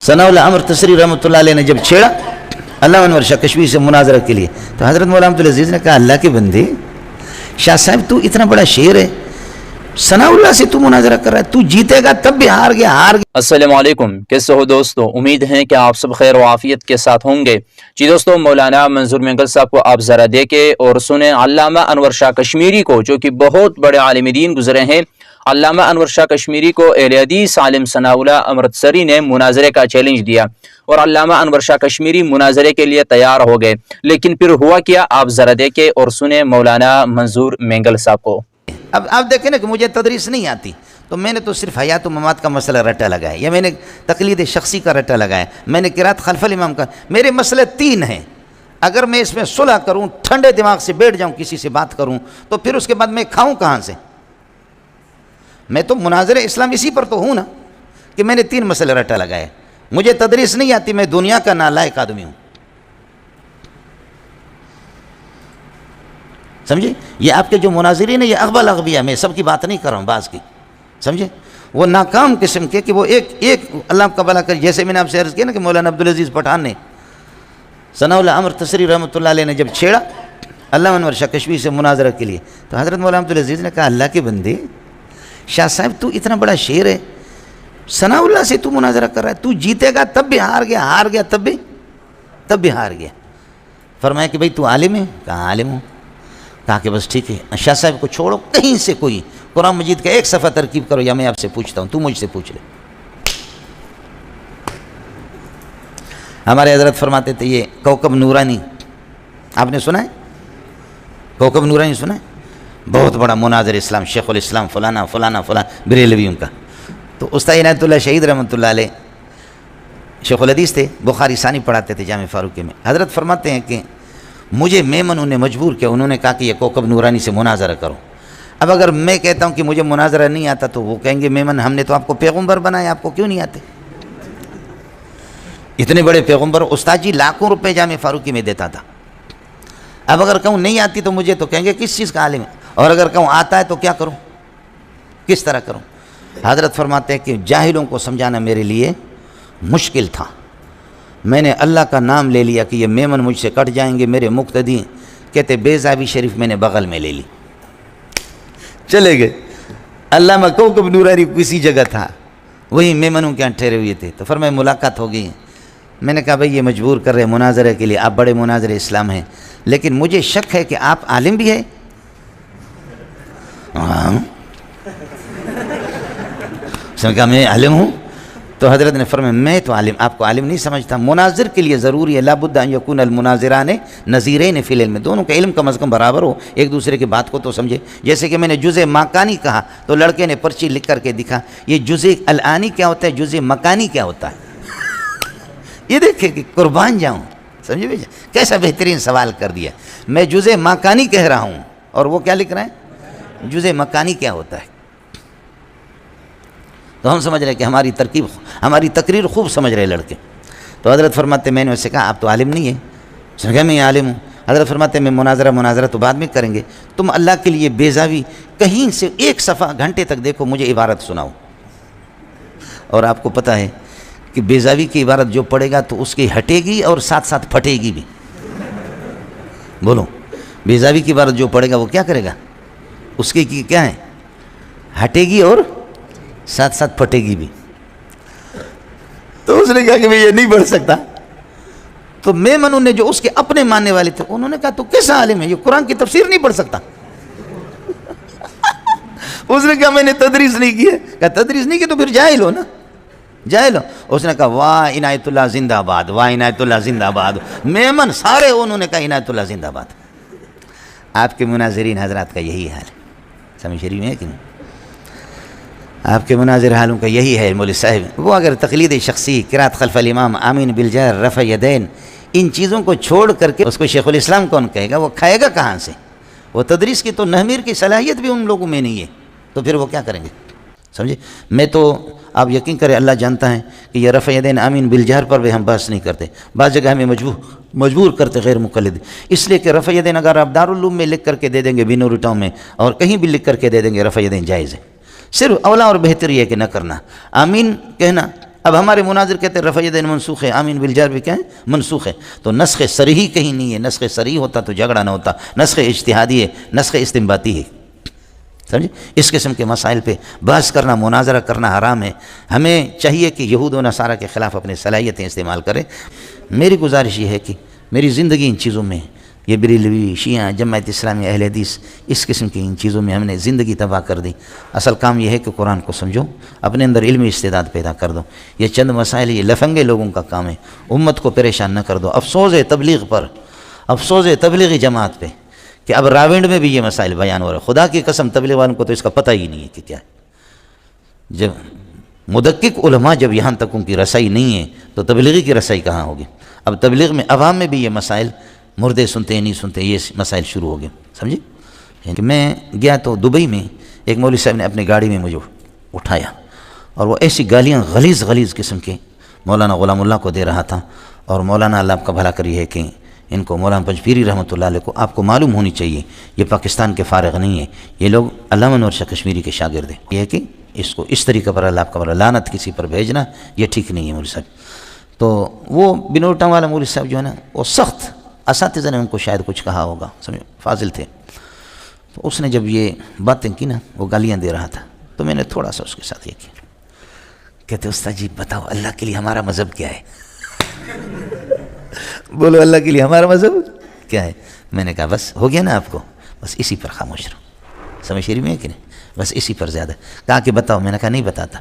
ثناء اللہ امر تسری رحمۃ اللہ علیہ نے جب چھیڑا علامہ انور شاہ کشمیری سے مناظرہ کے لیے، تو حضرت مولانا عبدالعزیز نے کہا اللہ کے بندے، شاہ صاحب تو اتنا بڑا شعر ہے، ثناء اللہ سے تو مناظرہ کر رہا ہے، تو جیتے گا تب بھی ہار گیا۔ السلام علیکم، کیسے ہو دوستو؟ امید ہے کہ آپ سب خیر و عافیت کے ساتھ ہوں گے۔ جی دوستو، مولانا منظور مینگل صاحب کو آپ ذرا دیکھیں اور سنیں علامہ انور شاہ کشمیری کو، جو کہ بہت بڑے عالم دین گزرے ہیں، علامہ انور شاہ کشمیری کو اہل حدیث عالم ثناء اللہ امرتسری نے مناظرے کا چیلنج دیا اور علامہ انور شاہ کشمیری مناظرے کے لیے تیار ہو گئے، لیکن پھر ہوا کیا؟ آپ ذرا دیکھیں اور سنیں مولانا منظور مینگل صاحب کو۔ اب آپ دیکھیں نا کہ مجھے تدریس نہیں آتی، تو میں نے تو صرف حیات و ممات کا مسئلہ رٹا لگایا، یا میں نے تقلید شخصی کا رٹا لگایا، میں نے قرات خلف الامام کا، میرے مسئلے 3 ہیں۔ اگر میں اس میں صلح کروں، ٹھنڈے دماغ سے بیٹھ جاؤں، کسی سے بات کروں، تو پھر اس کے بعد میں کھاؤں کہاں سے؟ میں تو مناظر اسلام اسی پر تو ہوں نا، کہ میں نے 3 مسئلے رٹا لگائے۔ مجھے تدریس نہیں آتی، میں دنیا کا نالائق آدمی ہوں، سمجھے؟ یہ آپ کے جو مناظرین ہیں یہ اغبل اغبیہ، میں سب کی بات نہیں کر رہا ہوں، بعض کی، سمجھے؟ وہ ناکام قسم کے، کہ وہ ایک اللہ کا بھلا کر، جیسے میں نے آپ سے عرض کیا نا کہ مولانا عبدالعزیز پٹھان نے ثناء اللہ امر تسری رحمۃ اللہ علیہ نے جب چھیڑا علامہ انور شاہ کشمیری سے مناظرہ کے لیے، تو حضرت مولانا عبدالعزیز نے کہا اللہ کے بندے، شاہ صاحب تو اتنا بڑا شعر ہے، ثناء اللہ سے تو مناظرہ کر رہا ہے، تو جیتے گا تب بھی ہار گیا تب بھی ہار گیا۔ فرمایا کہ بھئی تو عالم ہے؟ کہا عالم ہوں۔ کہا کہ بس ٹھیک ہے، شاہ صاحب کو چھوڑو، کہیں سے کوئی قرآن مجید کا ایک صفحہ ترکیب کرو، یا میں آپ سے پوچھتا ہوں، تو مجھ سے پوچھ لے۔ ہمارے حضرت فرماتے تھے یہ کوكب نورانی، آپ نے سنا ہے؟ کوكب نورانی سنا ہے؟ بہت بڑا مناظر اسلام، شیخ الاسلام فلانا فلانا فلانا بریلویوں کا۔ تو استاد عنایت اللہ شہید رحمۃ اللہ علیہ شیخ الحدیث تھے، بخاری ثانی پڑھاتے تھے جامع فاروقی میں۔ حضرت فرماتے ہیں کہ مجھے میمن نے مجبور کیا، انہوں نے کہا کہ یہ کوكب نورانی سے مناظرہ کرو۔ اب اگر میں کہتا ہوں کہ مجھے مناظرہ نہیں آتا، تو وہ کہیں گے میمن ہم نے تو آپ کو پیغمبر بنایا، آپ کو کیوں نہیں آتے؟ اتنے بڑے پیغمبر، استاد جی لاکھوں روپے جامع فاروقی میں دیتا تھا۔ اب اگر کہوں نہیں آتی تو مجھے تو کہیں گے کس چیز کا عالم ہے، اور اگر کہوں آتا ہے تو کیا کروں، کس طرح کروں؟ حضرت فرماتے ہیں کہ جاہلوں کو سمجھانا میرے لیے مشکل تھا، میں نے اللہ کا نام لے لیا کہ یہ میمن مجھ سے کٹ جائیں گے، میرے مقتدی کہتے بیضاوی شریف میں نے بغل میں لے لی، چلے گئے۔ علامہ کوكب نورانی کسی جگہ تھا، وہی میمنوں کے یہاں ٹھہرے ہوئے تھے، تو فرمایا ملاقات ہو گئی۔ میں نے کہا بھئی یہ مجبور کر رہے مناظرے کے لیے، آپ بڑے مناظر اسلام ہیں، لیکن مجھے شک ہے کہ آپ عالم بھی ہیں۔ اس نے کہا میں عالم ہوں، تو حضرت نے فرمایا میں تو عالم، آپ کو عالم نہیں سمجھتا، مناظر کے لیے ضروری ہے لابد ان یکون المناظران نظیرین فی العلم، دونوں کا علم کم از کم برابر ہو، ایک دوسرے کی بات کو تو سمجھے۔ جیسے کہ میں نے جزء مکانی کہا تو لڑکے نے پرچی لکھ کر کے دکھا، یہ جزء الانی کیا ہوتا ہے، جزء مکانی کیا ہوتا ہے، یہ دیکھیں کہ قربان جاؤں، سمجھے بھائی کیسا بہترین سوال کر دیا۔ میں جزء مکانی کہہ رہا ہوں اور وہ کیا لکھ رہے ہیں، جزء مکانی کیا ہوتا ہے۔ تو ہم سمجھ رہے کہ ہماری تقریر خوب سمجھ رہے لڑکے۔ تو حضرت فرماتے میں نے اسے کہا آپ تو عالم نہیں ہیں، اس نے کہا میں عالم ہوں۔ حضرت فرماتے میں مناظرہ تو بعد میں کریں گے، تم اللہ کے لیے بیضاوی کہیں سے ایک صفحہ گھنٹے تک دیکھو، مجھے عبارت سناؤ۔ اور آپ کو پتہ ہے کہ بیضاوی کی عبارت جو پڑھے گا تو اس کی ہٹے گی اور ساتھ ساتھ پھٹے گی بھی۔ بولو، بیضاوی کی عبارت جو پڑھے گا وہ کیا کرے گا، اس کی کیا ہے، ہٹے گی اور ساتھ ساتھ پھٹے گی بھی۔ تو اس نے کہا کہ میں یہ نہیں پڑھ سکتا۔ تو میمنوں نے جو اس کے اپنے ماننے والے تھے، انہوں نے کہا تو کیسا عالم ہے، یہ قرآن کی تفسیر نہیں پڑھ سکتا۔ اس نے کہا میں نے تدریس نہیں کی ہے۔ کہا تدریس نہیں کی تو پھر جاہل ہو نا، جاہل ہو۔ اس نے کہا واہ عنایت اللہ زندہ آباد، واہ عنایت اللہ زندہ آباد، میمن سارے انہوں نے کہا عنایت اللہ زندہ آباد۔ آپ کے مناظرین حضرات کا یہی حال ہے، سمجھ رہی ہیں کہ نہیں؟ آپ کے مناظر حالوں کا یہی ہے مولوی صاحب۔ وہ اگر تقلید شخصی، قرات خلف الامام، آمین بالجہر، رفع یدین، ان چیزوں کو چھوڑ کر کے اس کو شیخ الاسلام کون کہے گا، وہ کھائے گا کہاں سے؟ وہ تدریس کی تو نہمیر کی صلاحیت بھی ان لوگوں میں نہیں ہے، تو پھر وہ کیا کریں گے، سمجھے؟ میں تو آپ یقین کریں اللہ جانتا ہے کہ یہ رفع یدین آمین بالجہر پر بھی ہم بحث نہیں کرتے، بعض جگہ ہمیں مجبور کرتے غیر مقلد، اس لیے کہ رفع یدین اگر آپ دارالعلوم میں لکھ کر کے دے دیں گے، بینوری ٹاؤن میں اور کہیں بھی لکھ کر کے دے دیں گے، رفع یدین جائز ہے، صرف اولا اور بہتر یہ ہے کہ نہ کرنا۔ آمین کہنا اب ہمارے مناظر کہتے ہیں رفع یدین منسوخ ہے، آمین بالجہر بھی کیا ہے؟ منسوخ ہے. تو نسخ صریح کہیں نہیں ہے. نسخ صریح ہوتا تو جھگڑا نہ ہوتا. نسخ اجتہادی ہے، نسخ استنباطی ہے. سمجھے؟ اس قسم کے مسائل پہ بحث کرنا، مناظرہ کرنا حرام ہے. ہمیں چاہیے کہ یہود و نصارہ کے خلاف اپنی صلاحیتیں استعمال کریں. میری گزارش یہ ہے کہ میری زندگی ان چیزوں میں، یہ بریلوی، شیعہ، جماعت اسلامی، اہل حدیث، اس قسم کی ان چیزوں میں ہم نے زندگی تباہ کر دی. اصل کام یہ ہے کہ قرآن کو سمجھو، اپنے اندر علمی استعداد پیدا کر دو. یہ چند مسائل یہ لفنگے لوگوں کا کام ہے. امت کو پریشان نہ کر دو. افسوس ہے تبلیغ پر، افسوس ہے تبلیغی جماعت پہ کہ اب راونڈ میں بھی یہ مسائل بیان ہو رہے. خدا کی قسم تبلیغ والوں کو تو اس کا پتہ ہی نہیں ہے کہ کیا ہے. جب مدقق علماء جب یہاں تک ان کی رسائی نہیں ہے تو تبلیغی کی رسائی کہاں ہوگی؟ اب تبلیغ میں عوام میں بھی یہ مسائل، مردے سنتے ہیں نہیں سنتے، یہ مسائل شروع ہو گئے. سمجھے؟ یعنی میں گیا تو دبئی میں ایک مولوی صاحب نے اپنی گاڑی میں مجھے اٹھایا اور وہ ایسی گالیاں غلیظ قسم کے مولانا غلام اللہ کو دے رہا تھا. اور مولانا اللہ آپ کا بھلا کریے ہے کہ ان کو مولانا پنجپیری رحمۃ اللہ علیہ کو آپ کو معلوم ہونی چاہیے یہ پاکستان کے فارغ نہیں ہے، یہ لوگ علامہ انور شاہ کشمیری کے شاگرد ہیں. یہ ہے کہ اس کو اس طریقے پر اللہ آپ کا بھلا لعنت کسی پر بھیجنا یہ ٹھیک نہیں ہے مولوی صاحب. تو وہ بنوٹا والا مولوی صاحب جو ہے نا وہ سخت، اساتذہ نے ان کو شاید کچھ کہا ہوگا، سمجھو فاضل تھے. تو اس نے جب یہ باتیں کی نا، وہ گالیاں دے رہا تھا، تو میں نے تھوڑا سا اس کے ساتھ یہ کیا. کہتے استاد جی بتاؤ اللہ کے لیے ہمارا مذہب کیا ہے؟ بولو اللہ کے لیے ہمارا مذہب کیا ہے؟ میں نے کہا بس ہو گیا نا آپ کو، بس اسی پر خاموش رہو. سمجھ شریف میں ہے کہ نہیں؟ بس اسی پر زیادہ. کہا کہ بتاؤ. میں نے کہا نہیں بتاتا.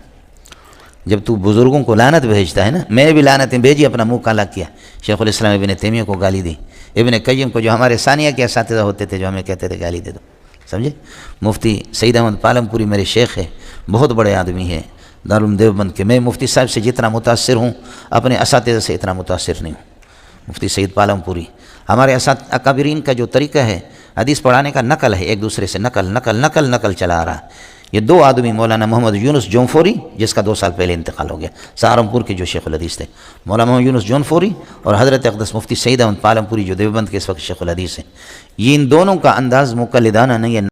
جب تو بزرگوں کو لعنت بھیجتا ہے نا، میں نے بھی لعنتیں بھیجی، اپنا منہ کالا کیا. شیخ الاسلام ابن تیمیہ کو گالی دی، ابن قیم کو جو ہمارے ثانیہ کے اساتذہ ہوتے تھے جو ہمیں کہتے تھے گالی دے دو. سمجھے؟ مفتی سعید احمد پالم پوری میرے شیخ ہے، بہت بڑے آدمی ہیں دارالعلوم دیوبند کے. میں مفتی صاحب سے جتنا متاثر ہوں اپنے اساتذہ سے اتنا متاثر نہیں ہوں. مفتی سعید پالم پوری ہمارے اکابرین کا جو طریقہ ہے حدیث پڑھانے کا، نقل ہے، ایک دوسرے سے نقل چلا آ رہا ہے. یہ دو آدمی، مولانا محمد یونس جونفوری جس کا 2 سال پہلے انتقال ہو گیا، سہارنپور کے جو شیخ الحدیث تھے، مولانا محمد یونس جونفوری، اور حضرت اقدس مفتی سعید احمد پالم پوری جو دیوبند کے اس وقت شیخ الحدیث ہیں. یہ ان دونوں کا انداز مقلدانہ نہیں ہے.